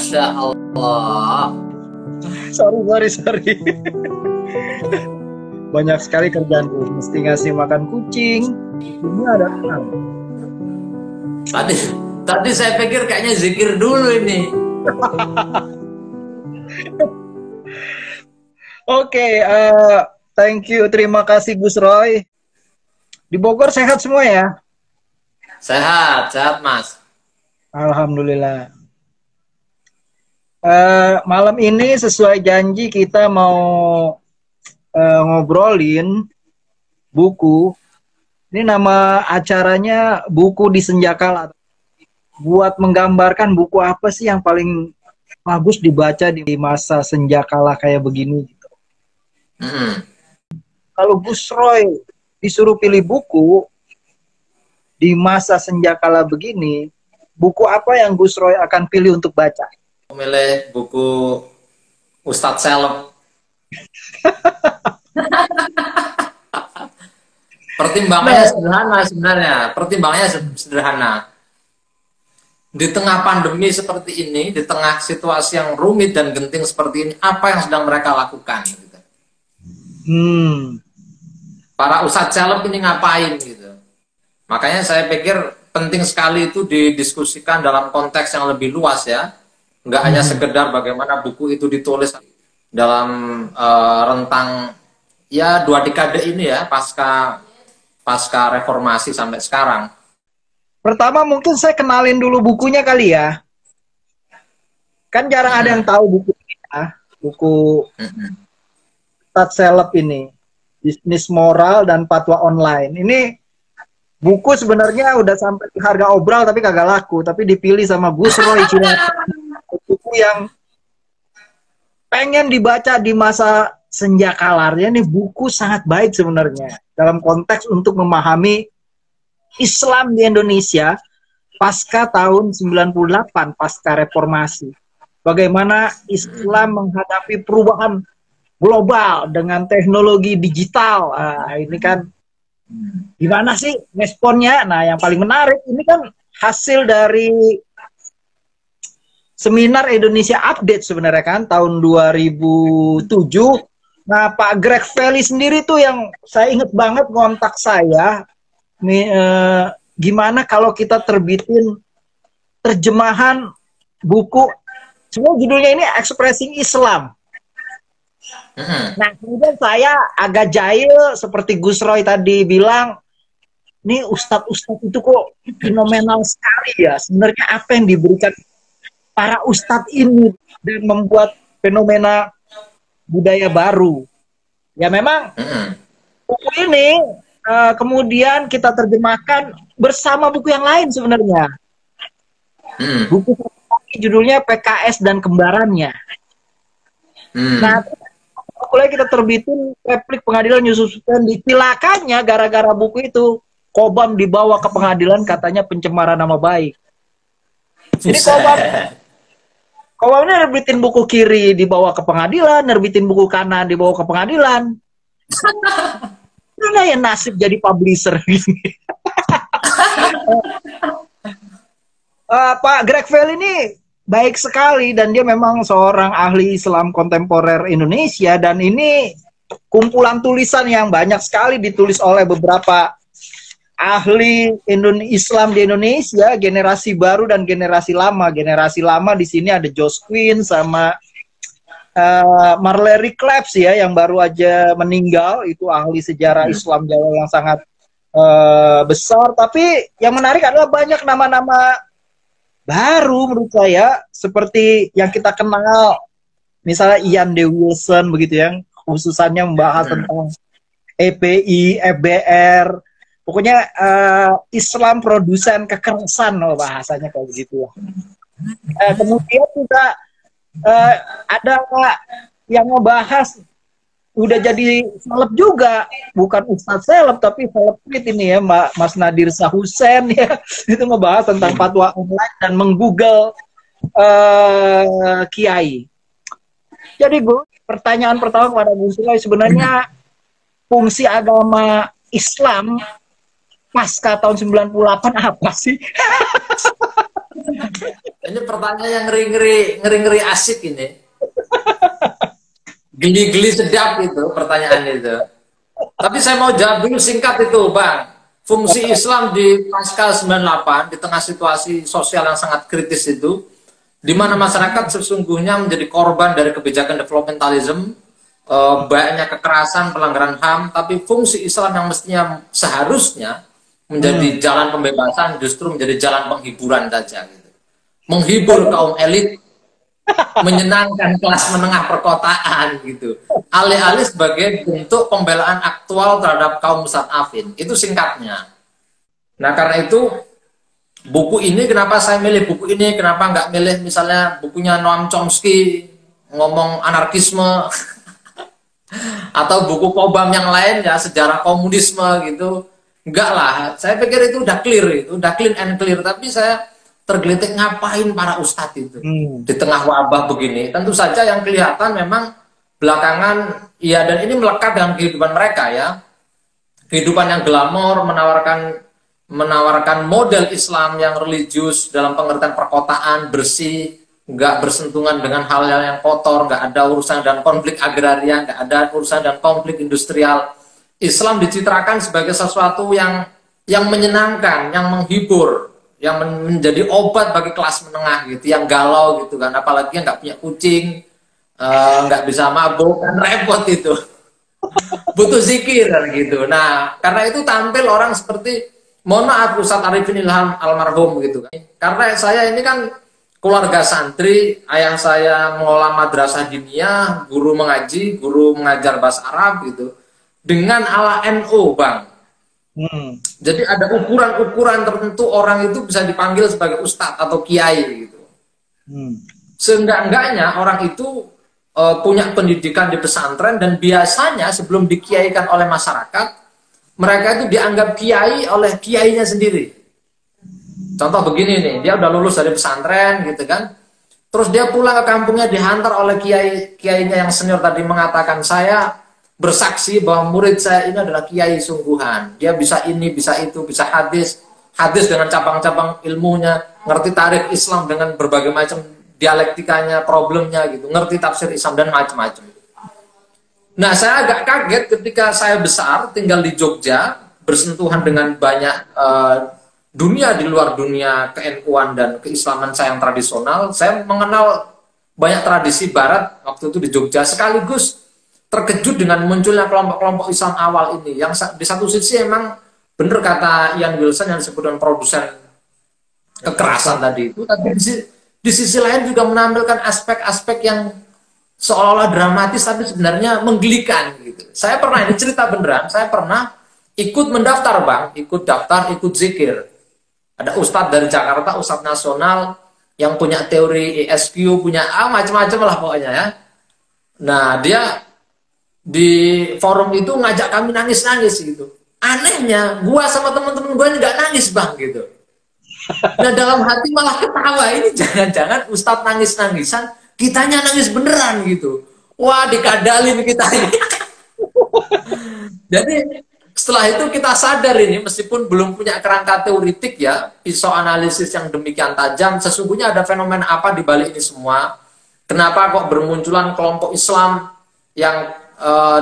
Masya Allah. Sorry. Banyak sekali kerjaan tuh. Mesti ngasih makan kucing. Ini ada enam. Tadi saya pikir kayaknya zikir dulu ini. Oke, thank you. Terima kasih Gus Roy. Di Bogor sehat semua ya? Sehat Mas. Alhamdulillah. Malam ini sesuai janji kita mau ngobrolin buku. Ini nama acaranya Buku di Senjakala. Buat menggambarkan buku apa sih yang paling bagus dibaca di masa senjakala kayak begini gitu. Kalau Gus Roy disuruh pilih buku di masa senjakala begini, buku apa yang Gus Roy akan pilih untuk baca? Memilih buku Ustadz Seleb. Pertimbangannya sederhana sebenarnya. Pertimbangannya sederhana. Di tengah pandemi seperti ini, di tengah situasi yang rumit dan genting seperti ini, apa yang sedang mereka lakukan? Gitu. Para Ustadz Seleb ini ngapain gitu? Makanya saya pikir penting sekali itu didiskusikan dalam konteks yang lebih luas ya. Nggak hanya sekedar bagaimana buku itu ditulis dalam rentang ya 2 dekade ini ya, pasca reformasi sampai sekarang. Pertama mungkin saya kenalin dulu bukunya kali ya. Kan jarang ada yang tahu buku Ustadz Seleb ini. Bisnis Moral dan Fatwa Online. Ini buku sebenarnya udah sampai harga obral tapi kagak laku, tapi dipilih sama Gus Roy. Buku yang pengen dibaca di masa senjakala. Ini buku sangat baik sebenarnya dalam konteks untuk memahami Islam di Indonesia pasca tahun 98, pasca reformasi. Bagaimana Islam menghadapi perubahan global dengan teknologi digital. Ini kan gimana sih responnya? Nah, yang paling menarik ini kan hasil dari seminar Indonesia Update sebenarnya kan tahun 2007. Nah, Pak Greg Valley sendiri tuh yang saya inget banget kontak saya. Nih, gimana kalau kita terbitin terjemahan buku, semua judulnya ini Expressing Islam. Nah, kemudian saya agak jahil seperti Gus Roy tadi bilang, nih ustadz-ustadz itu kok fenomenal sekali ya. Sebenarnya apa yang diberikan para ustadz ini dan membuat fenomena budaya baru. Ya memang buku ini kemudian kita terjemahkan bersama buku yang lain sebenarnya. Buku judulnya PKS dan Kembarannya. Nah, mulai kita terbitin replik pengadilan Yusuf Sutendi. Silakannya gara-gara buku itu Kobam dibawa ke pengadilan katanya pencemaran nama baik. Jadi Kobam ini nerbitin buku kiri dibawa ke pengadilan, nerbitin buku kanan dibawa ke pengadilan. Mana ya nasib jadi publisher. Pak Greg Valley ini baik sekali dan dia memang seorang ahli Islam kontemporer Indonesia, dan ini kumpulan tulisan yang banyak sekali ditulis oleh beberapa ahli Islam di Indonesia, generasi baru dan generasi lama. Generasi lama di sini ada Josh Quinn sama Marlery Klebs ya, yang baru aja meninggal, itu ahli sejarah Islam Jawa yang sangat besar. Tapi yang menarik adalah banyak nama-nama baru menurut saya, seperti yang kita kenal misalnya Ian D. Wilson begitu, yang khususannya membahas tentang EPI, FBR, pokoknya Islam produsen kekerasan, bahasanya kayak begitu ya. Kemudian juga ada yang membahas udah jadi seleb juga, bukan Ustadz Seleb tapi selebrit ini ya, Mas Nadir Sahusen ya, itu membahas tentang fatwa online dan menggoogle kiai. Jadi pertanyaan pertama kepada Gus Roy, sebenarnya fungsi agama Islam pasca tahun 98 apa sih? Ini pertanyaan yang ngeri-ngeri asik ini. Geli-geli sedap itu pertanyaan itu. Tapi saya mau jawab dulu singkat itu, Bang. Fungsi Islam di pasca 98 di tengah situasi sosial yang sangat kritis itu, di mana masyarakat sesungguhnya menjadi korban dari kebijakan developmentalism, banyaknya kekerasan, pelanggaran HAM, tapi fungsi Islam yang mestinya seharusnya menjadi jalan pembebasan justru menjadi jalan penghiburan saja. Gitu. Menghibur kaum elit, menyenangkan kelas menengah perkotaan gitu. Alih-alih sebagai bentuk pembelaan aktual terhadap kaum mustadafin. Itu singkatnya. Nah, karena itu buku ini, kenapa saya milih buku ini, kenapa nggak milih misalnya bukunya Noam Chomsky ngomong anarkisme atau buku Kobam yang lain ya sejarah komunisme gitu. Enggak lah, saya pikir itu udah clear, itu udah clean and clear, tapi saya tergelitik ngapain para ustadz itu di tengah wabah begini. Tentu saja yang kelihatan memang belakangan ya, dan ini melekat dalam kehidupan mereka ya, kehidupan yang glamor, menawarkan model Islam yang religius dalam pengertian perkotaan, bersih, nggak bersentuhan dengan hal-hal yang kotor, nggak ada urusan dan konflik agraria, nggak ada urusan dan konflik industrial. Islam dicitrakan sebagai sesuatu yang menyenangkan, yang menghibur, yang menjadi obat bagi kelas menengah gitu, yang galau gitu kan, apalagi yang nggak punya kucing, nggak bisa mabuk, kan repot itu, butuh zikir kan gitu. Nah, karena itu tampil orang seperti, mohon maaf Ustadz Arifin Ilham almarhum gitu kan, karena saya ini kan keluarga santri, ayah saya mengelola madrasah diniyah, guru mengaji, guru mengajar bahasa Arab gitu, dengan ala NU, Bang. Jadi ada ukuran-ukuran tertentu orang itu bisa dipanggil sebagai ustadz atau kiai gitu. Seenggak-enggaknya orang itu punya pendidikan di pesantren, dan biasanya sebelum dikiaikan oleh masyarakat, mereka itu dianggap kiai oleh kiainya sendiri. Contoh begini nih, dia udah lulus dari pesantren gitu kan, terus dia pulang ke kampungnya dihantar oleh kiainya yang senior tadi, mengatakan saya bersaksi bahwa murid saya ini adalah kiai sungguhan. Dia bisa ini, bisa itu, bisa hadis dengan cabang-cabang ilmunya, ngerti tarikh Islam dengan berbagai macam dialektikanya, problemnya gitu, ngerti tafsir Islam dan macam-macam. Nah, saya agak kaget ketika saya besar tinggal di Jogja, bersentuhan dengan banyak dunia di luar dunia ke-NU-an dan keislaman saya yang tradisional. Saya mengenal banyak tradisi barat waktu itu di Jogja, sekaligus terkejut dengan munculnya kelompok-kelompok Islam awal ini, yang di satu sisi emang bener kata Ian Wilson yang disebut dengan produsen kekerasan tadi itu, tapi di sisi lain juga menampilkan aspek-aspek yang seolah-olah dramatis tapi sebenarnya menggelikan gitu. Saya pernah, ini cerita beneran, saya pernah ikut mendaftar, Bang, ikut daftar, ikut zikir. Ada ustadz dari Jakarta, ustadz nasional yang punya teori ESQ, punya macam-macam lah pokoknya ya. Nah, dia di forum itu ngajak kami nangis-nangis gitu. Anehnya, gua sama teman-teman gua ini nggak nangis, Bang, gitu. Nah, dalam hati malah ketawa, ini jangan-jangan ustadz nangis-nangisan, kitanya nangis beneran gitu. Wah, dikadalin kita ini. Jadi setelah itu kita sadar ini, meskipun belum punya kerangka teoritik ya, pisau analisis yang demikian tajam, sesungguhnya ada fenomena apa di balik ini semua. Kenapa kok bermunculan kelompok Islam yang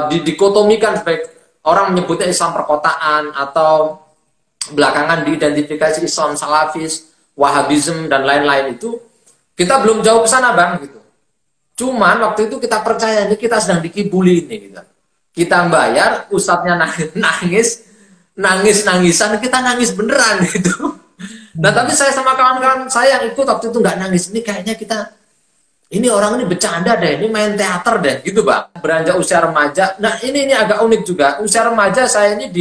didikotomikan sebagai, orang menyebutnya Islam perkotaan, atau belakangan diidentifikasi Islam salafis, Wahabism dan lain-lain, itu kita belum jauh ke sana, Bang, gitu. Cuman waktu itu kita percaya ini kita sedang dikibuli ini gitu. Kita bayar, ustadznya nangis-nangisan, kita nangis beneran gitu. Nah, tapi saya sama kawan-kawan saya yang ikut waktu itu nggak nangis, ini kayaknya kita, ini orang ini bercanda deh, ini main teater deh, gitu, Bang. Beranjak usia remaja, nah ini agak unik juga. Usia remaja saya ini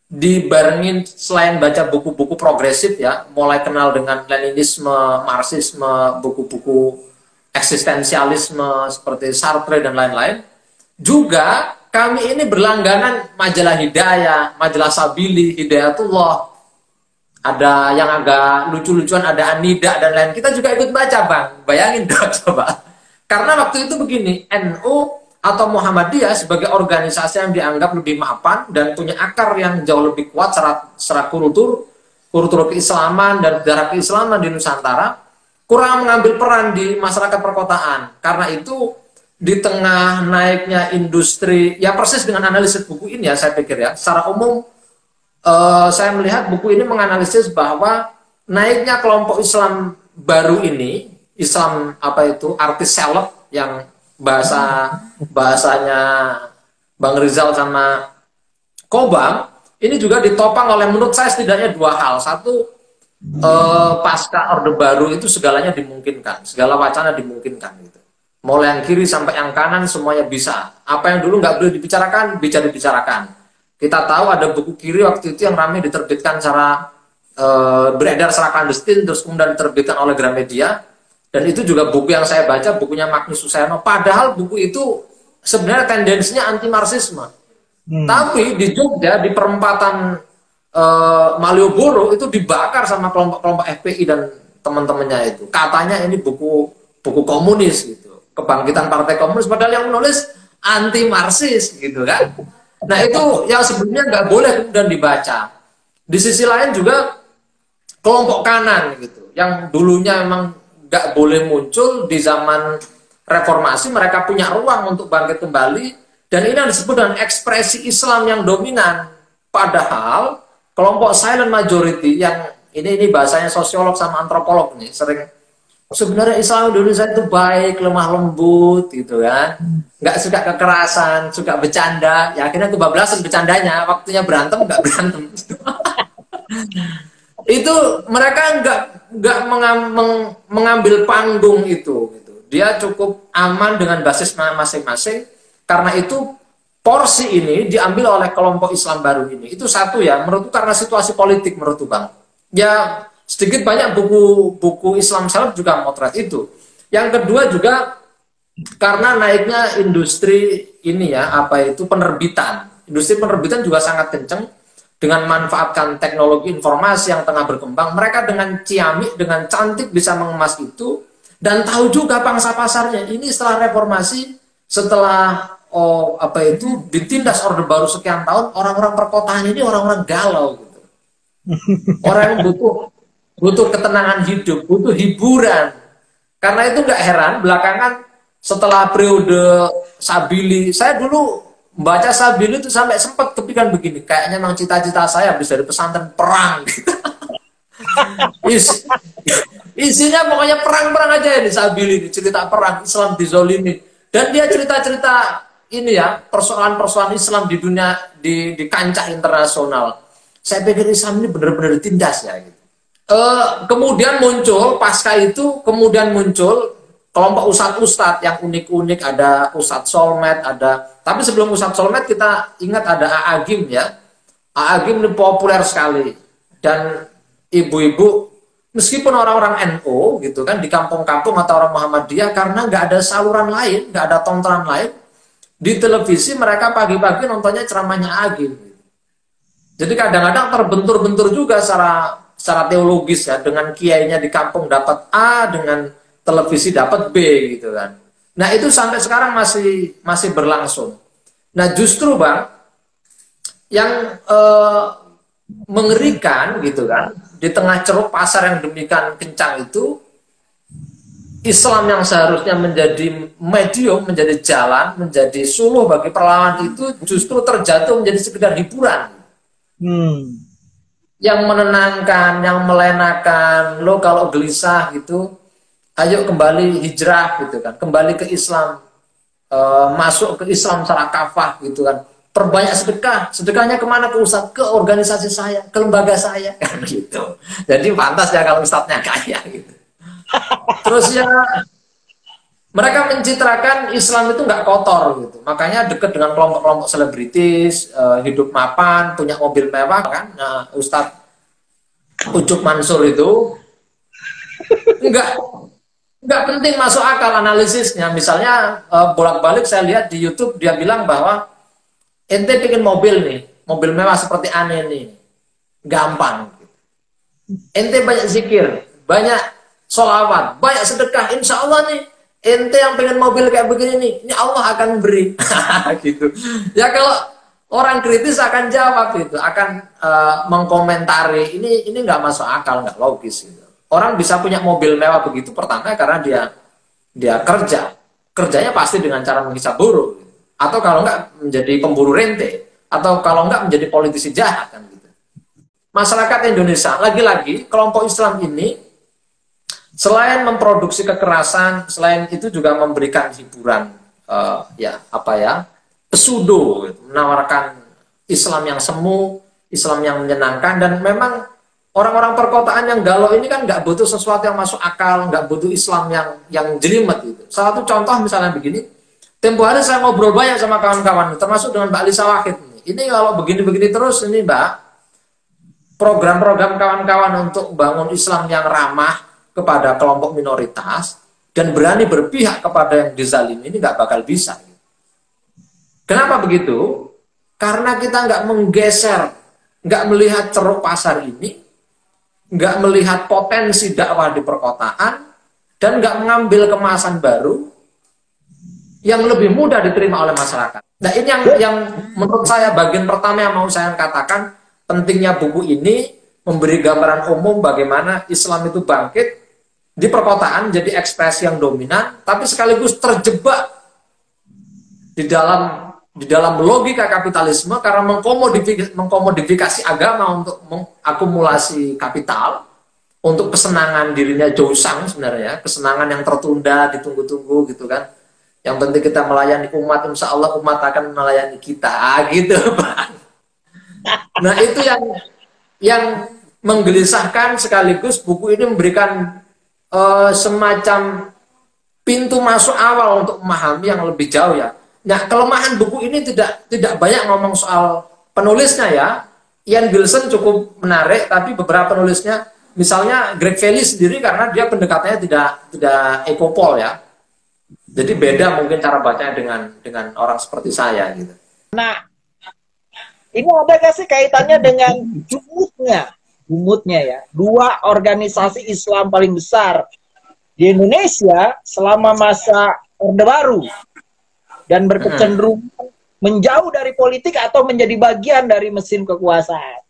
dibarengin, selain baca buku-buku progresif ya, mulai kenal dengan Leninisme, Marxisme, buku-buku eksistensialisme seperti Sartre dan lain-lain. Juga kami ini berlangganan majalah Hidayah, majalah Sabili, Hidayatullah. Ada yang agak lucu-lucuan, ada Anida dan lain. Kita juga ikut baca, Bang. Bayangin dong, coba. Karena waktu itu begini, NU atau Muhammadiyah sebagai organisasi yang dianggap lebih mapan dan punya akar yang jauh lebih kuat secara kultur, kultur keislaman dan sejarah keislaman di Nusantara kurang mengambil peran di masyarakat perkotaan. Karena itu di tengah naiknya industri, ya persis dengan analisis buku ini ya saya pikir ya, secara umum saya melihat buku ini menganalisis bahwa naiknya kelompok Islam baru ini, Islam apa itu, artis seleb yang bahasanya Bang Rizal sama Kobam, ini juga ditopang oleh menurut saya setidaknya dua hal. Satu, pasca Orde Baru itu segalanya dimungkinkan, segala wacana dimungkinkan gitu. Mulai yang kiri sampai yang kanan semuanya bisa. Apa yang dulu nggak boleh dibicarakan, bisa dibicarakan. Kita tahu ada buku kiri waktu itu yang ramai diterbitkan secara beredar secara clandestin, terus kemudian diterbitkan oleh Gramedia. Dan itu juga buku yang saya baca, bukunya Magnus Suseno. Padahal buku itu sebenarnya tendensinya anti Marxisme. Tapi di Jogja, di perempatan Malioboro itu dibakar sama kelompok-kelompok FPI dan teman-temannya itu. Katanya ini buku komunis gitu, kebangkitan Partai Komunis. Padahal yang menulis anti Marxis gitu kan. Nah itu yang sebenarnya nggak boleh kemudian dibaca. Di sisi lain juga kelompok kanan gitu, yang dulunya memang nggak boleh muncul di zaman reformasi, mereka punya ruang untuk bangkit kembali, dan ini yang disebut dengan ekspresi Islam yang dominan. Padahal kelompok silent majority yang ini bahasanya sosiolog sama antropolog nih sering, sebenarnya Islam Indonesia itu baik, lemah lembut gitu kan, nggak suka kekerasan, suka bercanda. Ya akhirnya kebablasan bercandanya, waktunya berantem nggak berantem. Itu mereka nggak mengambil panggung itu gitu. Dia cukup aman dengan basis masing-masing. Karena itu porsi ini diambil oleh kelompok Islam baru ini. Itu satu ya, menurutku karena situasi politik menurutku Bang. Ya sedikit banyak buku Islam Salaf juga motret itu. Yang kedua juga karena naiknya industri ini ya, apa itu, penerbitan. Industri penerbitan juga sangat kenceng. Dengan manfaatkan teknologi informasi yang tengah berkembang, mereka dengan ciamik, dengan cantik bisa mengemas itu, dan tahu juga pangsa pasarnya. Ini setelah reformasi, setelah apa itu ditindas Orde Baru sekian tahun, orang-orang perkotaan ini orang-orang galau gitu. Orang yang butuh ketenangan hidup, butuh hiburan. Karena itu nggak heran belakangan setelah periode Sabili, saya dulu baca Sabili itu sampai sempat kepikiran begini, kayaknya memang cita-cita saya habis dari pesantren perang. Isinya pokoknya perang-perang aja ini Sabili, cerita perang, Islam dizolimi, dan dia cerita-cerita ini ya, persoalan-persoalan Islam di dunia, di kancah internasional. Saya pikir Islam ini benar-benar ditindas ya gitu. Kemudian muncul pasca itu, kemudian muncul kelompok ustadz-ustadz yang unik-unik, ada Ustadz Solmed, ada, tapi sebelum Ustadz Solmed kita ingat ada A'agim ya. A'agim ini populer sekali, dan ibu-ibu meskipun orang-orang NU gitu kan di kampung-kampung atau orang Muhammadiyah, karena nggak ada saluran lain, nggak ada tontonan lain, di televisi mereka pagi-pagi nontonnya ceramahnya A'agim. Jadi kadang-kadang terbentur-bentur juga secara teologis ya, dengan kiainya di kampung dapat A, dengan televisi dapat B gitu kan. Nah itu sampai sekarang masih berlangsung. Nah justru Bang, yang mengerikan gitu kan, di tengah ceruk pasar yang demikian kencang itu, Islam yang seharusnya menjadi medium, menjadi jalan, menjadi suluh bagi perlawanan itu justru terjatuh menjadi sekedar hiburan. Yang menenangkan, yang melenakan, lo kalau gelisah gitu, ayo kembali hijrah gitu kan, kembali ke Islam, masuk ke Islam secara kafah gitu kan, perbanyak sedekah, sedekahnya kemana, ke ustadz, ke organisasi saya, ke lembaga saya kan gitu. Jadi pantas ya kalau ustadznya kaya gitu. Terus ya mereka mencitrakan Islam itu nggak kotor gitu, makanya dekat dengan kelompok-kelompok selebritis, hidup mapan, punya mobil mewah kan. Nah, Ustadz Ucup Mansur itu nggak penting masuk akal analisisnya. Misalnya bolak-balik saya lihat di YouTube dia bilang bahwa ente bikin mobil nih, mobil mewah seperti aneh nih, gampang. Ente banyak zikir, banyak sholawat, banyak sedekah, insya Allah nih ente yang pengen mobil kayak begini nih, ini Allah akan beri. Gitu. Ya Orang kritis akan jawab itu, akan mengkomentari ini nggak masuk akal, nggak logis gitu. Orang bisa punya mobil mewah begitu pertama karena dia kerjanya pasti dengan cara menghisap buruk, gitu. Atau kalau nggak menjadi pemburu rente, atau kalau nggak menjadi politisi jahat kan gitu. Masyarakat Indonesia, lagi-lagi kelompok Islam ini selain memproduksi kekerasan, selain itu juga memberikan hiburan, pseudo, gitu, menawarkan Islam yang semu, Islam yang menyenangkan, dan memang orang-orang perkotaan yang galau ini kan nggak butuh sesuatu yang masuk akal, nggak butuh Islam yang jelimet gitu. Salah satu contoh misalnya begini, tempo hari saya ngobrol banyak sama kawan-kawan, termasuk dengan Mbak Lisa Wahid. Ini kalau begini-begini terus ini Mbak, program-program kawan-kawan untuk bangun Islam yang ramah kepada kelompok minoritas dan berani berpihak kepada yang dizalimi ini nggak bakal bisa. Kenapa begitu? Karena kita nggak menggeser, nggak melihat ceruk pasar ini, nggak melihat potensi dakwah di perkotaan, dan nggak mengambil kemasan baru yang lebih mudah diterima oleh masyarakat. Nah ini yang menurut saya bagian pertama yang mau saya katakan, pentingnya buku ini memberi gambaran umum bagaimana Islam itu bangkit di perkotaan jadi ekspresi yang dominan, tapi sekaligus terjebak di dalam logika kapitalisme karena mengkomodifikasi agama untuk mengakumulasi kapital, untuk kesenangan dirinya Jousang sebenarnya, kesenangan yang tertunda, ditunggu-tunggu gitu kan. Yang penting kita melayani umat, insya Allah umat akan melayani kita, gitu Pak. Nah itu yang menggelisahkan, sekaligus buku ini memberikan semacam pintu masuk awal untuk memahami yang lebih jauh ya. Nah, kelemahan buku ini tidak banyak ngomong soal penulisnya ya. Ian Gilson cukup menarik, tapi beberapa penulisnya, misalnya Greg Fely sendiri karena dia pendekatannya tidak ekopol ya. Jadi beda mungkin cara bacanya dengan orang seperti saya gitu. Nah, ini ada nggak sih kaitannya dengan jumutnya ya? Dua organisasi Islam paling besar di Indonesia selama masa Orde Baru, dan berkecenderungan menjauh dari politik atau menjadi bagian dari mesin kekuasaan.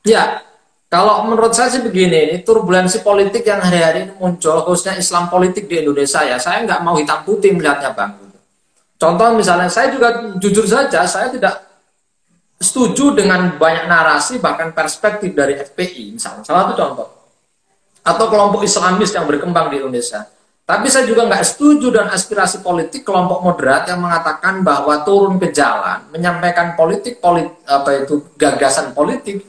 Ya, kalau menurut saya sih begini, ini turbulensi politik yang hari-hari ini muncul, khususnya Islam politik di Indonesia ya, saya nggak mau hitam putih melihatnya Bang. Contoh misalnya, saya juga jujur saja, saya tidak setuju dengan banyak narasi, bahkan perspektif dari FPI, misalnya, salah satu contoh. Atau kelompok Islamis yang berkembang di Indonesia. Tapi saya juga nggak setuju dengan aspirasi politik kelompok moderat yang mengatakan bahwa turun ke jalan, menyampaikan gagasan politik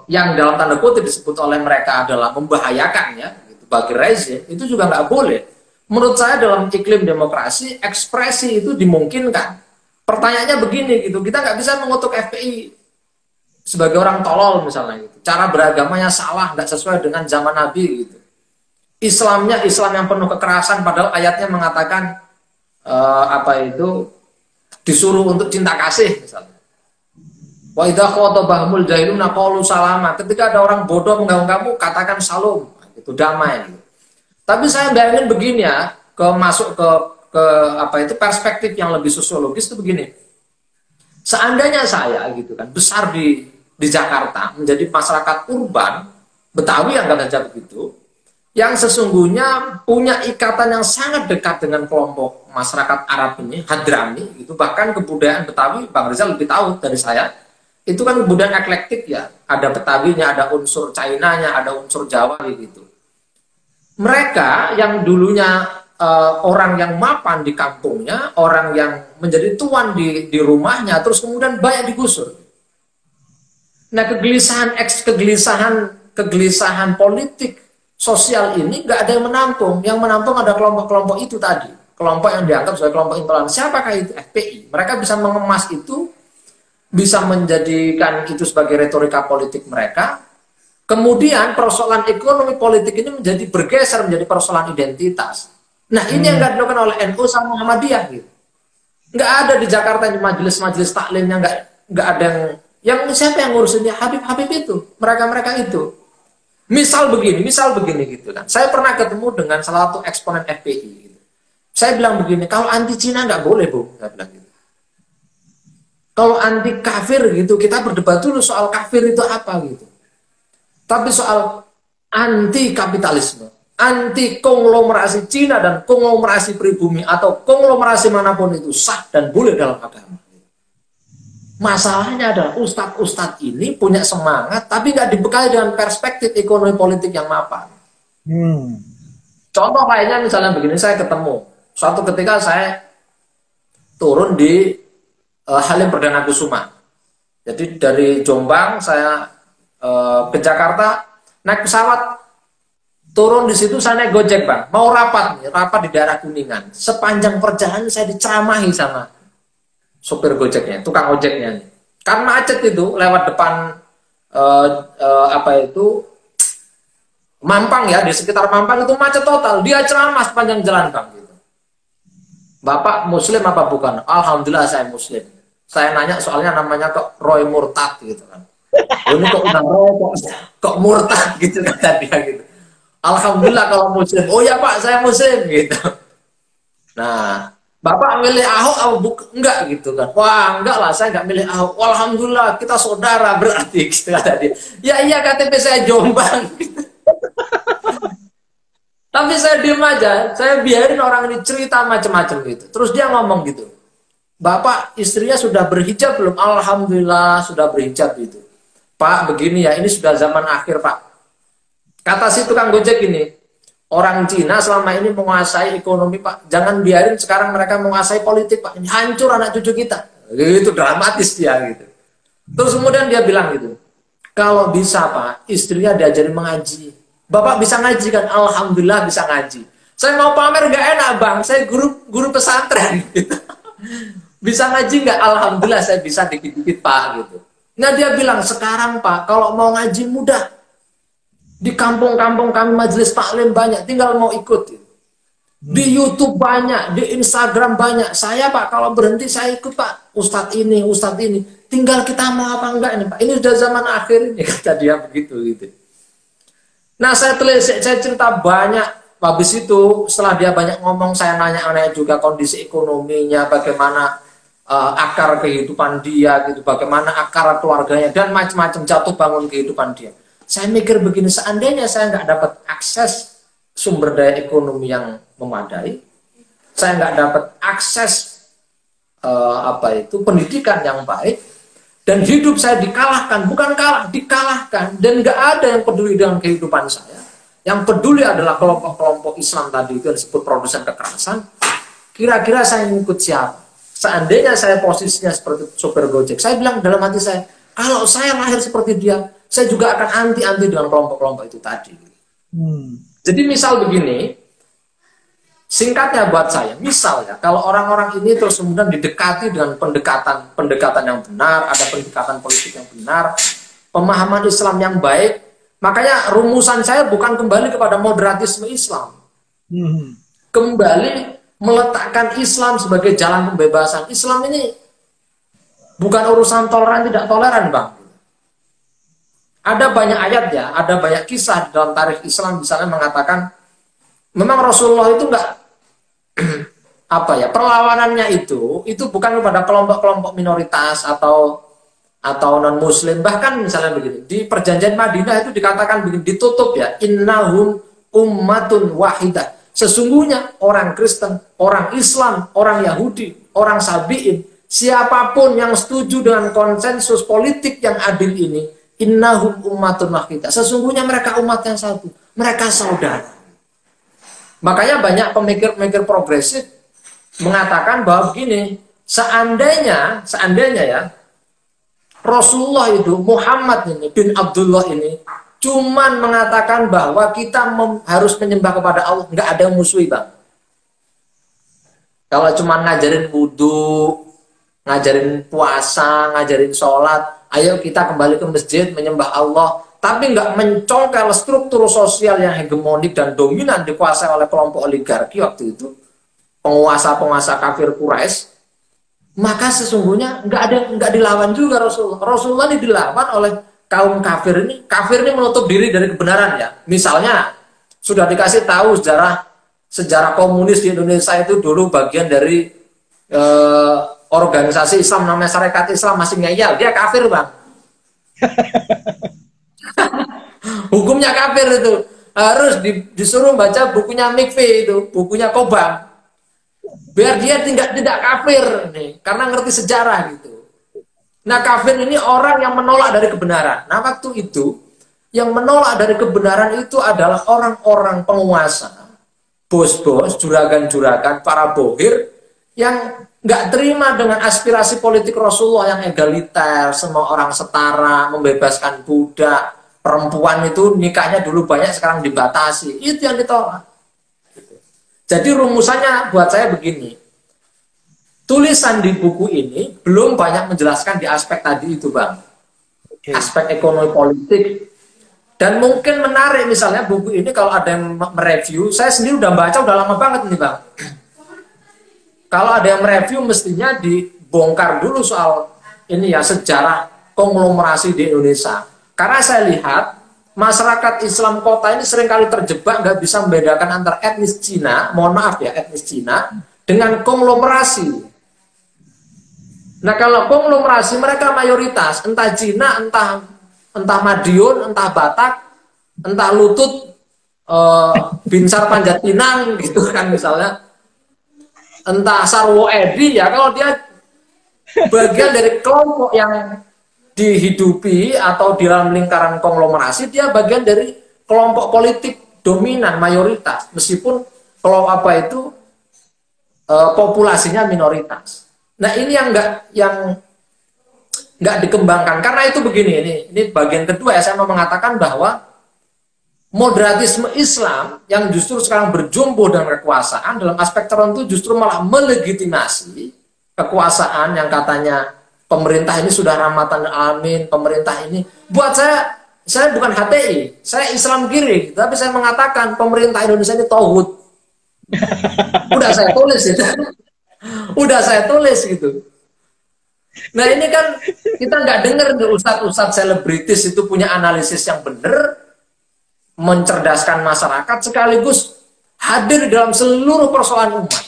yang dalam tanda kutip disebut oleh mereka adalah membahayakan ya, gitu, bagi rezim, itu juga nggak boleh. Menurut saya dalam iklim demokrasi, ekspresi itu dimungkinkan. Pertanyaannya begini gitu, kita nggak bisa mengutuk FPI sebagai orang tolol misalnya gitu. Cara beragamanya salah, nggak sesuai dengan zaman Nabi gitu. Islamnya Islam yang penuh kekerasan, padahal ayatnya mengatakan disuruh untuk cinta kasih misalnya. Wa idza khatabahumul jahiluna qalu salama. Ketika ada orang bodoh mengganggu kamu, katakan salam, itu damai. Gitu. Tapi saya bayangin begini ya, masuk ke perspektif yang lebih sosiologis itu begini. Seandainya saya gitu kan besar di Jakarta, menjadi masyarakat urban Betawi yang kata saja begitu, yang sesungguhnya punya ikatan yang sangat dekat dengan kelompok masyarakat Arab ini, Hadrami, itu bahkan kebudayaan Betawi, Bang Rizal lebih tahu dari saya, itu kan kebudayaan eklektik ya, ada Betawinya, ada unsur Chinanya, ada unsur Jawa gitu. Mereka yang dulunya orang yang mapan di kampungnya, orang yang menjadi tuan di rumahnya, terus kemudian banyak digusur. Nah kegelisahan politik sosial ini nggak ada yang menampung. Yang menampung ada kelompok-kelompok itu tadi. Kelompok yang dianggap sebagai kelompok intoleran. Siapakah itu? FPI. Mereka bisa mengemas itu, bisa menjadikan itu sebagai retorika politik mereka. Kemudian persoalan ekonomi politik ini menjadi bergeser menjadi persoalan identitas. Nah ini yang nggak dilakukan oleh NU sama Muhammadiyah gitu. Nggak ada di Jakarta di majelis-majelis taklimnya, nggak ada yang siapa yang ngurusinnya? Habib itu, mereka itu. Misal begini gitu kan. Saya pernah ketemu dengan salah satu eksponen FPI. Gitu. Saya bilang begini, kalau anti Cina nggak boleh, Bu. Saya bilang gitu. Kalau anti kafir gitu, kita berdebat dulu soal kafir itu apa gitu. Tapi soal anti kapitalisme, anti konglomerasi Cina dan konglomerasi pribumi atau konglomerasi manapun itu sah dan boleh dalam agama. Masalahnya adalah ustadz-ustadz ini punya semangat, tapi nggak dibekali dengan perspektif ekonomi politik yang mapan. Contoh lainnya misalnya begini, saya ketemu suatu ketika saya turun di Halim Perdana Kusuma. Jadi dari Jombang saya ke Jakarta naik pesawat, turun di situ saya naik Gojek bang, mau rapat di daerah Kuningan. Sepanjang perjalanan saya diceramahi sama sopir Gojeknya, tukang ojeknya. Karena macet itu lewat depan Mampang ya, di sekitar Mampang itu macet total. Dia ceramah sepanjang jalan bang. Gitu. Bapak Muslim apa bukan? Alhamdulillah saya Muslim. Saya nanya soalnya namanya kok Roy Murtad gitu kan. Ini kok udah kok murtad gitu kata dia gitu. Alhamdulillah kalau Muslim. Oh ya Pak saya Muslim gitu. Nah Bapak milih Ahok atau enggak gitu kan? Wah enggak lah saya enggak milih Ahok. Alhamdulillah kita saudara berarti gitu kata dia. Ya iya KTP saya Jombang. Gitu. Tapi saya diem aja, saya biarin orang ini cerita macam-macam gitu. Terus dia ngomong gitu, Bapak istrinya sudah berhijab belum? Alhamdulillah sudah berhijab gitu. Pak begini ya, ini sudah zaman akhir Pak. Kata si tukang Gojek ini, orang Cina selama ini menguasai ekonomi Pak. Jangan biarin sekarang mereka menguasai politik Pak. Ini hancur anak cucu kita. Itu dramatis dia gitu. Terus kemudian dia bilang gitu, kalau bisa Pak, istrinya diajari mengaji. Bapak bisa ngaji kan? Alhamdulillah bisa ngaji. Saya mau pamer gak enak bang, saya guru pesantren. Gitu. Bisa ngaji nggak? Alhamdulillah saya bisa dikit-dikit Pak gitu. Nah dia bilang sekarang Pak, kalau mau ngaji mudah. Di kampung-kampung kami majelis taklim banyak, tinggal mau ikut. Gitu. Di YouTube banyak, di Instagram banyak. Saya Pak kalau berhenti saya ikut Pak. Ustadz ini. Tinggal kita mau apa enggak ini Pak. Ini sudah zaman akhir ini kata dia begitu gitu. Nah saya cerita banyak, habis itu setelah dia banyak ngomong saya nanya juga kondisi ekonominya, bagaimana akar kehidupan dia gitu, bagaimana akar keluarganya dan macam-macam jatuh bangun kehidupan dia. Saya mikir begini, seandainya saya nggak dapat akses sumber daya ekonomi yang memadai, saya nggak dapat akses pendidikan yang baik, dan hidup saya dikalahkan, bukan kalah, dikalahkan, dan nggak ada yang peduli dengan kehidupan saya. Yang peduli adalah kelompok-kelompok Islam tadi itu yang disebut produsen kekerasan. Kira-kira saya ngikut siapa? Seandainya saya posisinya seperti sopir Gojek, saya bilang dalam hati saya, kalau saya lahir seperti dia, saya juga akan anti-anti dengan kelompok-kelompok itu tadi. Jadi misal begini, singkatnya buat saya, misal ya, kalau orang-orang ini terus kemudian didekati dengan pendekatan yang benar, ada pendekatan politik yang benar, pemahaman Islam yang baik, makanya rumusan saya bukan kembali kepada moderatisme Islam. Kembali meletakkan Islam sebagai jalan pembebasan. Islam ini bukan urusan toleran tidak toleran, Bang. Ada banyak ayat ya, ada banyak kisah dalam tarikh Islam misalnya mengatakan memang Rasulullah itu enggak perlawanannya itu bukan kepada kelompok-kelompok minoritas atau non muslim, bahkan misalnya begini di perjanjian Madinah itu dikatakan begini, ditutup ya, innahum ummatun wahidah, sesungguhnya orang Kristen, orang Islam, orang Yahudi, orang Sabi'in, siapapun yang setuju dengan konsensus politik yang adil ini, innahum ummatun wahidah, sesungguhnya mereka umat yang satu, mereka saudara. Makanya banyak pemikir-pemikir progresif mengatakan bahwa begini, seandainya ya Rasulullah itu, Muhammad ini bin Abdullah ini cuman mengatakan bahwa kita harus menyembah kepada Allah, nggak ada yang musuhi Bang. Kalau cuman ngajarin wudhu, ngajarin puasa, ngajarin sholat, ayo kita kembali ke masjid menyembah Allah, tapi nggak mencongkel struktur sosial yang hegemonik dan dominan dikuasai oleh kelompok oligarki waktu itu, penguasa-penguasa kafir Quraisy, maka sesungguhnya nggak dilawan juga Rasulullah. Rasulullah ini dilawan oleh kaum kafir ini. Kafir ini menutup diri dari kebenaran ya. Misalnya sudah dikasih tahu sejarah komunis di Indonesia itu dulu bagian dari organisasi Islam namanya Syarikat Islam masih ngeyel, dia kafir bang. Hukumnya kafir itu. Harus disuruh baca bukunya Mikfi itu, bukunya Kobam. Biar dia tidak kafir nih, karena ngerti sejarah gitu. Nah, kafir ini orang yang menolak dari kebenaran. Nah, waktu itu yang menolak dari kebenaran itu adalah orang-orang penguasa, bos-bos, juragan-juragan, para bohir yang nggak terima dengan aspirasi politik Rasulullah yang egaliter, semua orang setara, membebaskan budak. Perempuan itu nikahnya dulu banyak, sekarang dibatasi. Itu yang ditolak. Jadi rumusannya buat saya begini. Tulisan di buku ini belum banyak menjelaskan di aspek tadi itu, Bang. Aspek ekonomi politik. Dan mungkin menarik misalnya buku ini kalau ada yang mereview, saya sendiri udah baca, udah lama banget nih, Bang. Kalau ada yang mereview mestinya dibongkar dulu soal ini ya, sejarah konglomerasi di Indonesia. Karena saya lihat masyarakat Islam kota ini seringkali terjebak, nggak bisa membedakan antara etnis Cina, mohon maaf ya, etnis Cina dengan konglomerasi. Nah, kalau konglomerasi mereka mayoritas, entah Cina, entah Madiun, entah Batak, entah Lutut, Binsar Panjat Pinang gitu kan misalnya, entah Sarwo Edi ya, kalau dia bagian dari kelompok yang dihidupi atau di dalam lingkaran konglomerasi, dia bagian dari kelompok politik dominan mayoritas, meskipun kalau apa itu populasinya minoritas. Nah, ini yang nggak dikembangkan. Karena itu begini, ini bagian kedua ya, saya mau mengatakan bahwa moderatisme Islam yang justru sekarang berjumpa dengan kekuasaan dalam aspek tertentu justru malah melegitimasi kekuasaan yang katanya pemerintah ini sudah rahmatan alamin, pemerintah ini. Buat saya bukan HTI, saya Islam kiri, tapi saya mengatakan pemerintah Indonesia ini tauhid. Udah saya tulis itu. Udah saya tulis gitu. Nah, ini kan kita nggak dengar ustadz-ustadz selebritis itu punya analisis yang benar, mencerdaskan masyarakat sekaligus hadir dalam seluruh persoalan umat.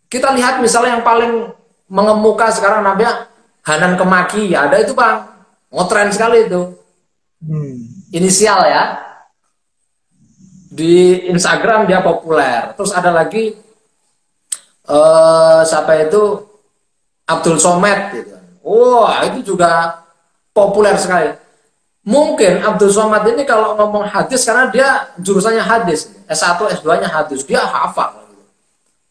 Kita lihat misalnya yang paling mengemuka sekarang namanya Hanan Kemaki, ada itu Bang, ngetren sekali itu. Inisial ya. Di Instagram dia populer. Terus ada lagi siapa itu, Abdul Somad gitu. Wah, itu juga populer sekali. Mungkin Abdul Somad ini kalau ngomong hadis karena dia jurusannya hadis, S1, S2-nya hadis, dia hafal.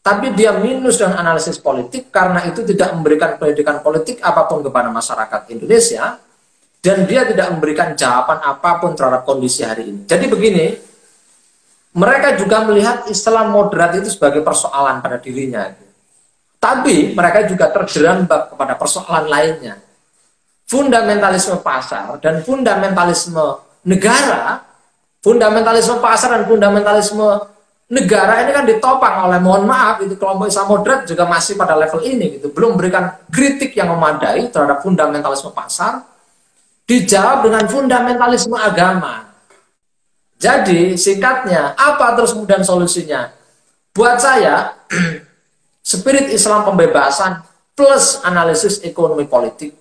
Tapi dia minus dengan analisis politik karena itu tidak memberikan pendidikan politik apapun kepada masyarakat Indonesia, dan dia tidak memberikan jawaban apapun terhadap kondisi hari ini. Jadi begini, mereka juga melihat Islam moderat itu sebagai persoalan pada dirinya. Tapi mereka juga terjerembab kepada persoalan lainnya. Fundamentalisme pasar dan fundamentalisme negara, fundamentalisme pasar dan fundamentalisme negara ini kan ditopang oleh, mohon maaf, itu kelompok Islam moderat juga masih pada level ini gitu, belum memberikan kritik yang memadai terhadap fundamentalisme pasar, dijawab dengan fundamentalisme agama. Jadi singkatnya, apa terus kemudian solusinya? Buat saya, spirit Islam pembebasan plus analisis ekonomi politik.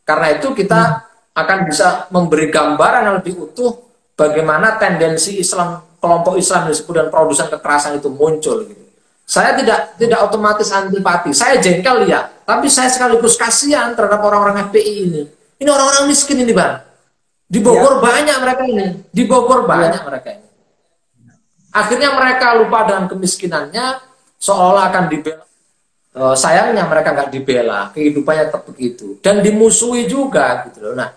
Karena itu kita akan bisa memberi gambaran yang lebih utuh bagaimana tendensi Islam, kelompok Islam yang disebut dan produsen kekerasan itu muncul gitu. Saya tidak otomatis antipati, saya jengkel ya, tapi saya sekaligus kasihan terhadap orang-orang FPI ini. Ini orang-orang miskin ini Bang. Di Bogor banyak mereka ini, di Bogor banyak mereka ini. Akhirnya mereka lupa dengan kemiskinannya, seolah akan dibela. Sayangnya mereka nggak dibela, kehidupannya tetap begitu, dan dimusuhi juga gitu loh. Nah,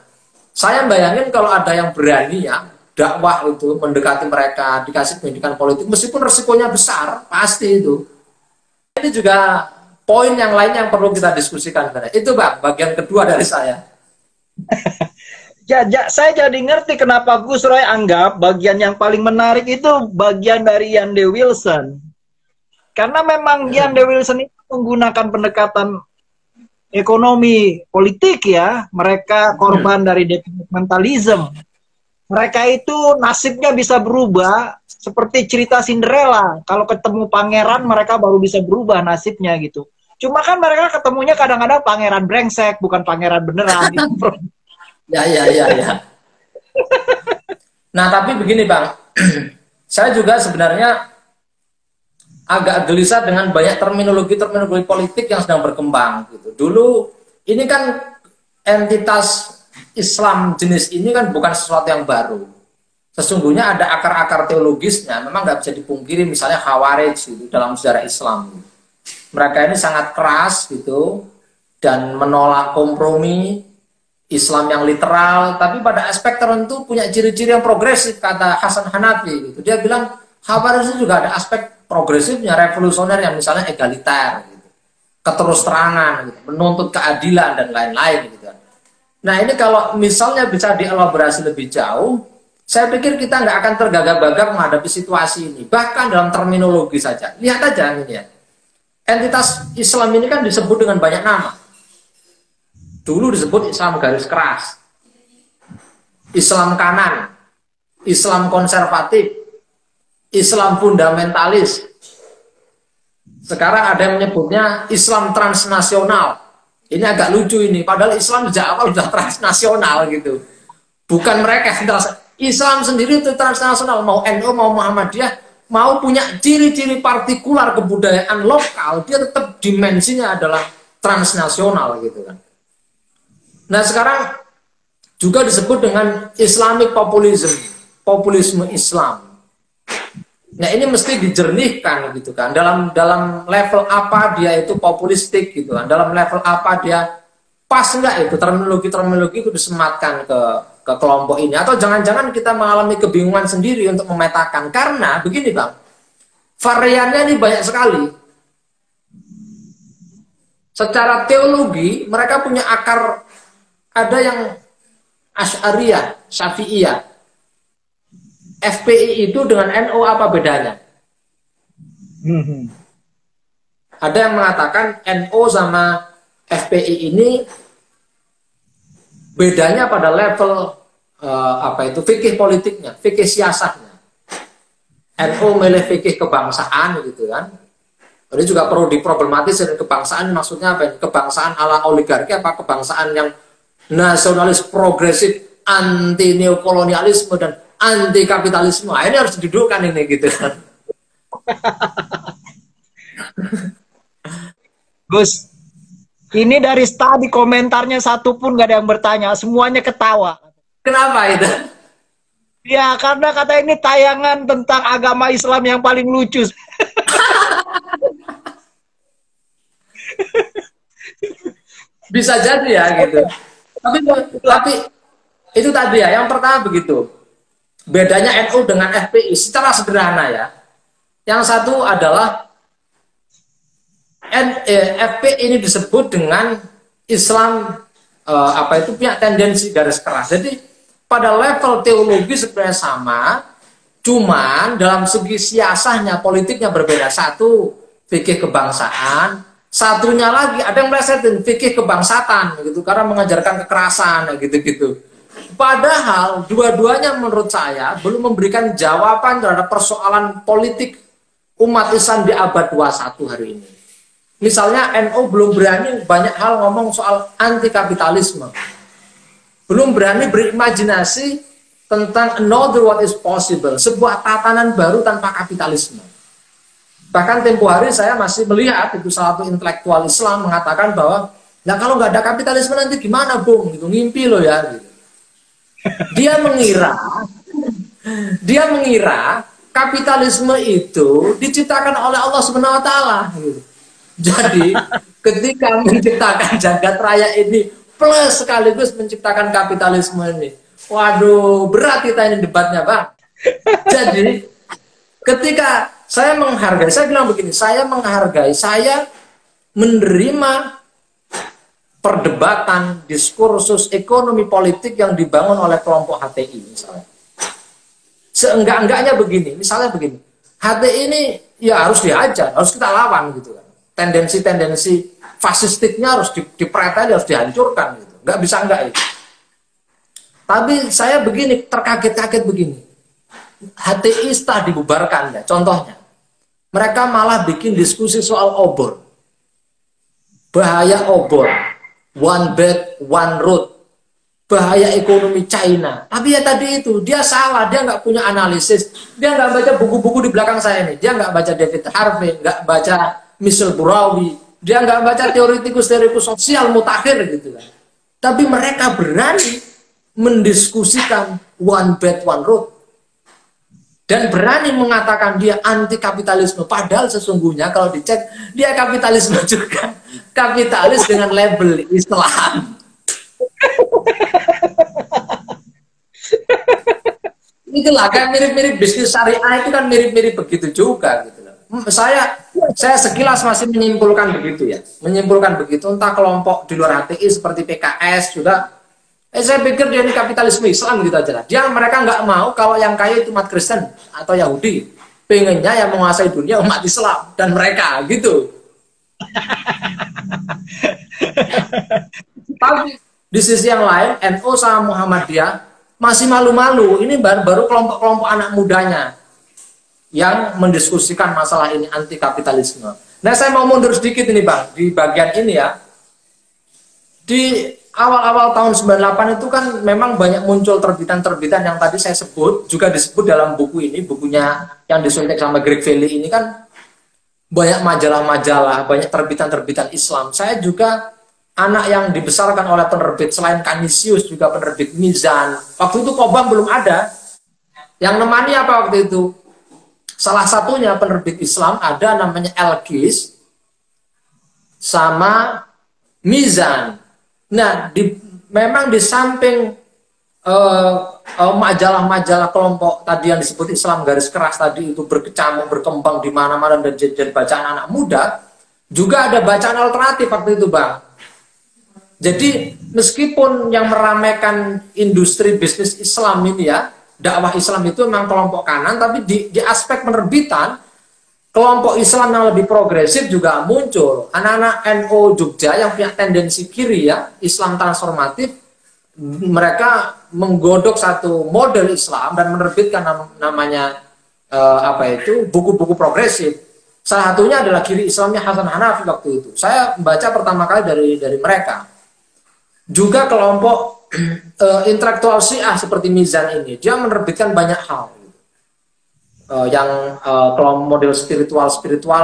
saya bayangin kalau ada yang berani ya dakwah itu mendekati mereka, dikasih pendidikan politik, meskipun resikonya besar, pasti itu. Ini juga poin yang lainnya yang perlu kita diskusikan. Itu Bang, bagian kedua dari saya. Saya jadi ngerti kenapa Gus Roy anggap bagian yang paling menarik itu bagian dari Yandhe Wilson. Karena memang Yandhe Wilson itu menggunakan pendekatan ekonomi politik ya. Mereka korban dari developmentalism. Mereka itu nasibnya bisa berubah seperti cerita Cinderella. Kalau ketemu pangeran mereka baru bisa berubah nasibnya gitu. Cuma kan mereka ketemunya kadang-kadang pangeran brengsek, bukan pangeran beneran. Ya, ya, ya, ya. Nah, tapi begini Bang, saya juga sebenarnya agak gelisah dengan banyak terminologi politik yang sedang berkembang gitu. Dulu ini kan entitas Islam jenis ini kan bukan sesuatu yang baru. Sesungguhnya ada akar-akar teologisnya, memang nggak bisa dipungkiri, misalnya Khawarij gitu, dalam sejarah Islam. Mereka ini sangat keras gitu dan menolak kompromi Islam yang literal, tapi pada aspek tertentu punya ciri-ciri yang progresif, kata Hasan Hanafi gitu. Dia bilang Khawarij itu juga ada aspek progresifnya, revolusioner, yang misalnya egaliter gitu, keterus-terangan gitu, menuntut keadilan dan lain-lain gitu. Nah, ini kalau misalnya bisa dielaborasi lebih jauh, saya pikir kita nggak akan tergagap-gagap menghadapi situasi ini. Bahkan dalam terminologi saja, lihat aja ini ya, entitas Islam ini kan disebut dengan banyak nama. Dulu disebut Islam garis keras, Islam kanan, Islam konservatif, Islam fundamentalis. Sekarang ada yang menyebutnya Islam transnasional. Ini agak lucu ini, padahal Islam sejak awal sudah transnasional gitu. Bukan mereka yang Islam sendiri itu transnasional, mau NU mau Muhammadiyah, mau punya ciri-ciri partikular kebudayaan lokal, dia tetap dimensinya adalah transnasional gitu kan. Nah, sekarang juga disebut dengan Islamic populism, populisme Islam. Nah, ini mesti dijernihkan gitu kan. Dalam level apa dia itu populistik gitu kan. Dalam level apa dia pas enggak itu terminologi itu disematkan ke kelompok ini, atau jangan-jangan kita mengalami kebingungan sendiri untuk memetakan. Karena begini Bang, variannya ini banyak sekali. Secara teologi mereka punya akar, ada yang Asy'ariyah, Syafi'iyah. FPI itu dengan NU apa bedanya? Ada yang mengatakan NU sama FPI ini bedanya pada level fikih politiknya, fikih siasatnya. NU milih fikih kebangsaan gitu kan. Ini juga perlu diproblematis. Kebangsaan maksudnya apa? Kebangsaan ala oligarki apa kebangsaan yang nasionalis progresif, anti neokolonialisme dan anti kapitalisme? Nah, ini harus didudukkan ini gitu kan. Gus, ini dari tadi komentarnya satu pun gak ada yang bertanya, semuanya ketawa. Kenapa itu? Ya, karena kata ini tayangan tentang agama Islam yang paling lucu. Bisa jadi ya gitu. Tapi itu tadi ya, yang pertama begitu. Bedanya NU dengan FPI secara sederhana ya. Yang satu adalah FPI ini disebut dengan Islam punya tendensi garis keras. Jadi pada level teologi sebenarnya sama, cuman dalam segi siasahnya, politiknya berbeda. Satu fikih kebangsaan, satunya lagi ada yang melesetin fikih kebangsaan gitu, karena mengajarkan kekerasan gitu-gitu. Padahal dua-duanya menurut saya belum memberikan jawaban terhadap persoalan politik umat Islam di abad 21 hari ini. Misalnya NU belum berani banyak hal ngomong soal anti kapitalisme. Belum berani berimajinasi tentang another what is possible, sebuah tatanan baru tanpa kapitalisme. Bahkan tempo hari saya masih melihat itu salah satu intelektual Islam mengatakan bahwa, nah kalau nggak ada kapitalisme nanti gimana Bung? Gitu, ngimpi loh ya. Gitu. Dia mengira kapitalisme itu diciptakan oleh Allah Subhanahu wa taala gitu. Jadi ketika menciptakan jagat raya ini plus sekaligus menciptakan kapitalisme ini, waduh berat kita ini debatnya Bang. Jadi ketika saya menghargai, saya bilang begini, saya menghargai, saya menerima perdebatan, diskursus ekonomi politik yang dibangun oleh kelompok HTI misalnya. Seenggak-enggaknya begini, misalnya begini, HTI ini ya harus diajar, harus kita lawan gitu kan. Tendensi-tendensi fasistiknya harus dipreteli, harus dihancurkan gitu. Nggak bisa enggak itu. Tapi saya begini, terkaget-kaget begini. HTI setelah dibubarkan ya, contohnya. Mereka malah bikin diskusi soal obor. bahaya obor, one belt, one road, bahaya ekonomi China. Tapi ya tadi itu, dia salah, dia nggak punya analisis, dia nggak baca buku-buku di belakang saya ini, dia nggak baca David Harvey, nggak baca Michel Burawi, dia nggak baca teoretikus sosial mutakhir gitu kan. Tapi mereka berani mendiskusikan one belt, one road. Dan berani mengatakan dia anti kapitalisme, padahal sesungguhnya kalau dicek dia kapitalisme juga, kapitalis dengan label Islam. Itulah kan mirip-mirip bisnis syariah itu kan mirip-mirip begitu juga gitu loh. Saya sekilas masih menyimpulkan begitu ya, menyimpulkan begitu, entah kelompok di luar HTI seperti PKS juga. Saya pikir dia ini kapitalisme Islam gitu aja lah. Mereka nggak mau kalau yang kaya itu umat Kristen atau Yahudi. Pengennya yang menguasai dunia umat Islam dan mereka gitu. Tapi di sisi yang lain, NU sama Muhammadiyah masih malu-malu. Ini baru kelompok-kelompok anak mudanya yang mendiskusikan masalah ini anti kapitalisme. Nah, saya mau mundur sedikit ini Bang, di bagian ini ya. Di awal-awal tahun 98 itu kan memang banyak muncul terbitan-terbitan yang tadi saya sebut, juga disebut dalam buku ini, bukunya yang disuntik sama Greg Valley ini kan banyak majalah-majalah, banyak terbitan-terbitan Islam. Saya juga anak yang dibesarkan oleh penerbit, selain Kanisius juga penerbit Mizan. Waktu itu Kobam belum ada. Yang nemani apa waktu itu? Salah satunya penerbit Islam ada namanya Elkis sama Mizan. Nah, memang di samping majalah-majalah kelompok tadi yang disebut Islam garis keras tadi itu berkecamuk, berkembang di mana-mana dan jadi bacaan anak muda, juga ada bacaan alternatif waktu itu Bang. Jadi meskipun yang meramaikan industri bisnis Islam ini ya, dakwah Islam itu memang kelompok kanan, tapi di aspek penerbitan, kelompok Islam yang lebih progresif juga muncul. Anak-anak NU Jogja yang punya tendensi kiri ya, Islam transformatif, mereka menggodok satu model Islam dan menerbitkan namanya buku-buku progresif. Salah satunya adalah Kiri Islamnya Hasan Hanafi waktu itu. Saya membaca pertama kali dari mereka. Juga kelompok intelektual Syiah seperti Mizan ini, dia menerbitkan banyak hal. Yang kelompok model spiritual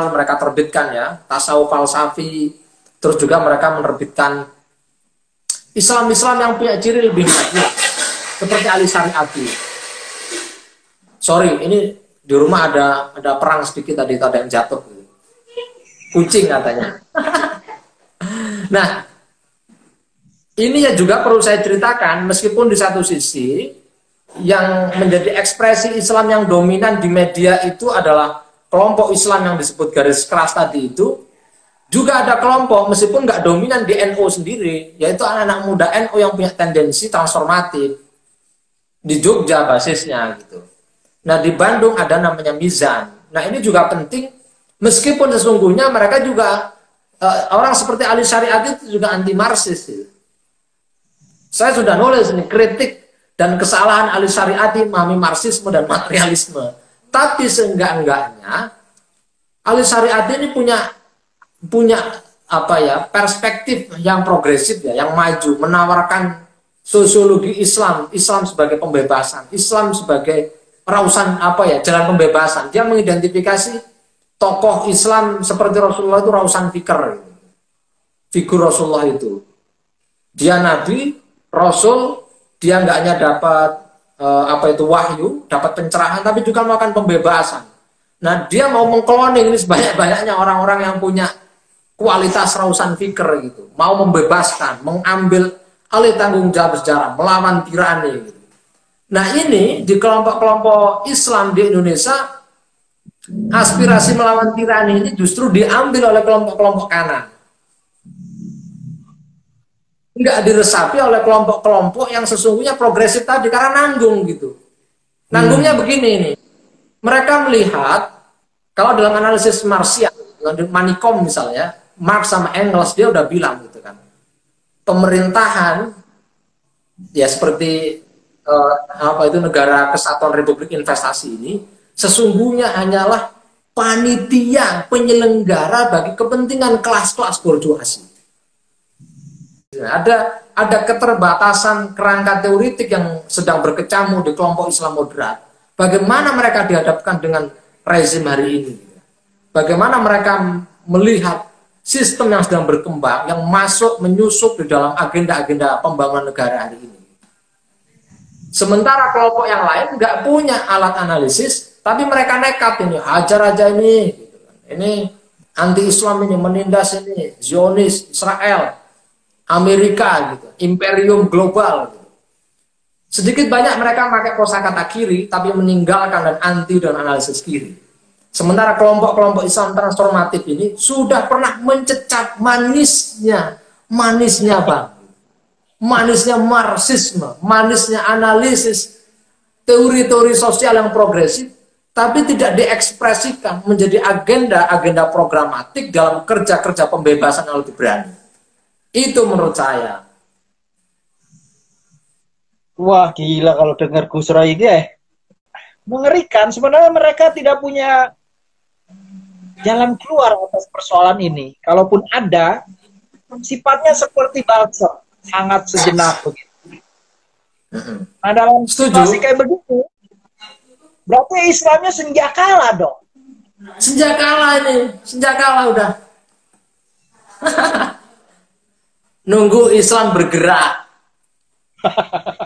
mereka terbitkan ya, tasawuf falsafi, terus juga mereka menerbitkan Islam yang punya ciri lebih banyak seperti Ali Syariati. Sorry, ini di rumah ada perang sedikit tadi, ada yang jatuh kucing katanya. Nah, ini ya juga perlu saya ceritakan, meskipun di satu sisi yang menjadi ekspresi Islam yang dominan di media itu adalah kelompok Islam yang disebut garis keras tadi itu, juga ada kelompok meskipun nggak dominan di NU sendiri, yaitu anak-anak muda NU yang punya tendensi transformatif di Jogja basisnya gitu. Nah di Bandung ada namanya Mizan. Nah ini juga penting, meskipun sesungguhnya mereka juga orang seperti Ali Syariati itu juga anti Marxis gitu. Saya sudah nulis ini kritik dan kesalahan Ali Syariati memahami Marxisme dan materialisme. Tapi seenggak-enggaknya Ali Syariati ini punya perspektif yang progresif ya, yang maju, menawarkan sosiologi Islam sebagai pembebasan, Islam sebagai rausan jalan pembebasan. Dia mengidentifikasi tokoh Islam seperti Rasulullah itu rausan fikir, figur Rasulullah itu. Dia Nabi, Rasul. Dia nggak hanya dapat wahyu, dapat pencerahan, tapi juga melakukan pembebasan. Nah, dia mau mengkloning ini sebanyak-banyaknya orang-orang yang punya kualitas rausan fikir gitu, mau membebaskan, mengambil alih tanggung jawab sejarah, melawan tirani gitu. Nah, ini di kelompok-kelompok Islam di Indonesia, aspirasi melawan tirani ini justru diambil oleh kelompok-kelompok kanan. Nggak diresapi oleh kelompok-kelompok yang sesungguhnya progresif tadi, karena nanggung gitu. Nanggungnya begini nih. Mereka melihat, kalau dalam analisis Marxian, Manikom misalnya, Marx sama Engels dia udah bilang gitu kan. Pemerintahan ya seperti Negara Kesatuan Republik Investasi ini sesungguhnya hanyalah panitia penyelenggara bagi kepentingan kelas-kelas borjuasi. Ada keterbatasan kerangka teoritik yang sedang berkecamuk di kelompok Islam moderat. Bagaimana mereka dihadapkan dengan rezim hari ini? Bagaimana mereka melihat sistem yang sedang berkembang, yang menyusup di dalam agenda-agenda pembangunan negara hari ini? Sementara kelompok yang lain nggak punya alat analisis, tapi mereka nekat ini, hajar aja ini, ini anti-Islam ini, menindas ini, Zionis, Israel, Amerika, gitu, imperium global. Gitu. Sedikit banyak mereka pakai kosakata kiri, tapi meninggalkan dan anti dan analisis kiri. Sementara kelompok-kelompok Islam transformatif ini sudah pernah mencecap manisnya Bang. Manisnya marxisme, manisnya analisis teori-teori sosial yang progresif, tapi tidak diekspresikan menjadi agenda-agenda programatik dalam kerja-kerja pembebasan yang lebih berani. Itu menurut saya. Wah, gila kalau dengar Gus Roy ini mengerikan. Sebenarnya mereka tidak punya jalan keluar atas persoalan ini. Kalaupun ada, sifatnya seperti balsam, hangat sejenak begitu. Nah, dalam situasi kayak begitu, berarti Islamnya sejak kalah dong. Sejak kalah udah. Nunggu Islam bergerak.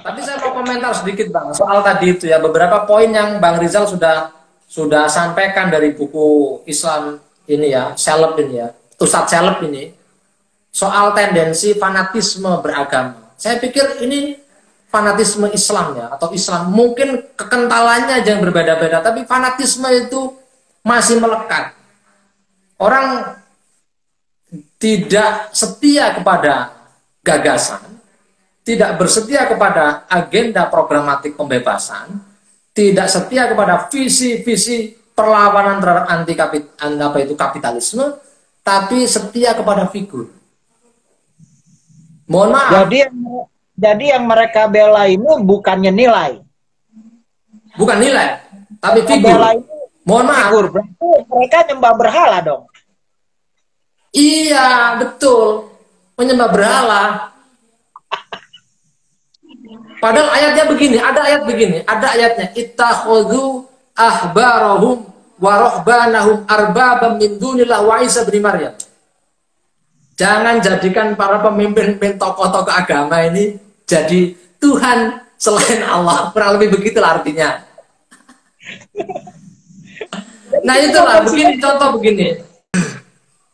Tapi saya mau komentar sedikit Bang soal tadi itu ya, beberapa poin yang Bang Rizal sudah sampaikan dari buku Islam ini ya, Seleb ini ya, Ustadz Seleb ini, soal tendensi fanatisme beragama. Saya pikir ini fanatisme Islam ya, atau Islam mungkin kekentalannya aja yang berbeda-beda, tapi fanatisme itu masih melekat. Orang tidak setia kepada gagasan, tidak bersetia kepada agenda programatik pembebasan, tidak setia kepada visi-visi perlawanan terhadap kapitalisme, tapi setia kepada figur. Mohon maaf. Jadi yang mereka bela ini bukannya nilai. Bukan nilai, tapi figur. Mohon maaf. Figur. Berarti mereka nyembah berhala dong. Iya, betul. Menyembah berhala. Padahal ayatnya begini, ada ayatnya, ittakhadhu ahbarahum wa ruhbanahum arbabam min dunillah wa Isa bin Maryam. Jangan jadikan para pemimpin tokoh-tokoh agama ini jadi Tuhan selain Allah. Kurang lebih begitulah artinya. Nah itulah, begini contoh begini.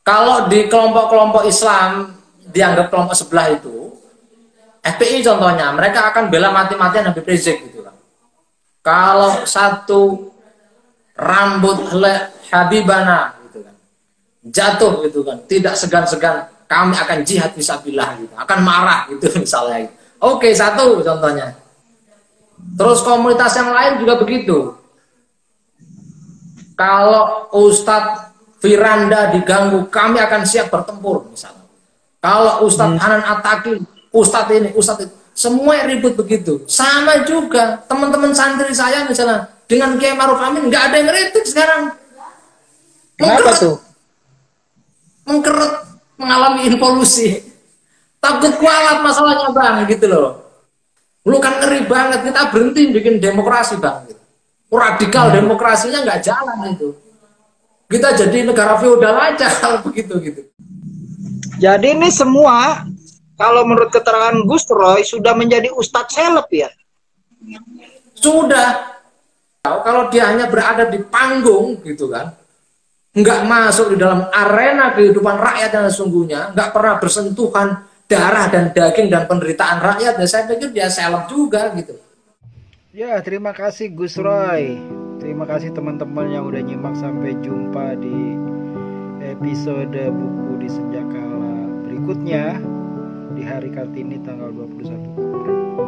Kalau di kelompok-kelompok Islam dianggap kelompok sebelah itu, FPI contohnya, mereka akan bela mati-matian Habib Rizik gitu kan. Kalau satu rambut Habibana gitu kan, jatuh gitu kan, tidak segan-segan kami akan jihad fisabilillah gitu, akan marah gitu misalnya. Oke, satu contohnya. Terus komunitas yang lain juga begitu. Kalau Ustadz Firanda diganggu, kami akan siap bertempur misalnya. Kalau Ustadz Hanan Attaqi, Ustadz ini, Ustadz itu, semua ribut begitu. Sama juga teman-teman santri saya misalnya dengan Kiai Maruf Amin nggak ada yang kritik sekarang. Kenapa tuh? Mengkerut, mengalami involusi. Takut kualat masalahnya Bang, gitu loh. Lu kan ngeri banget, kita berhenti bikin demokrasi Bang. Radikal demokrasinya nggak jalan itu. Kita jadi negara feodal aja kalau begitu gitu. Jadi ini semua kalau menurut keterangan Gus Roy sudah menjadi Ustadz Seleb ya? Sudah. Kalau dia hanya berada di panggung gitu kan, nggak masuk di dalam arena kehidupan rakyat yang sesungguhnya, nggak pernah bersentuhan darah dan daging dan penderitaan rakyat, ya saya pikir dia seleb juga gitu. Ya, terima kasih Gus Roy. Terima kasih teman-teman yang udah nyimak, sampai jumpa di episode buku di Senjakala berikutnya di hari Kartini tanggal 21.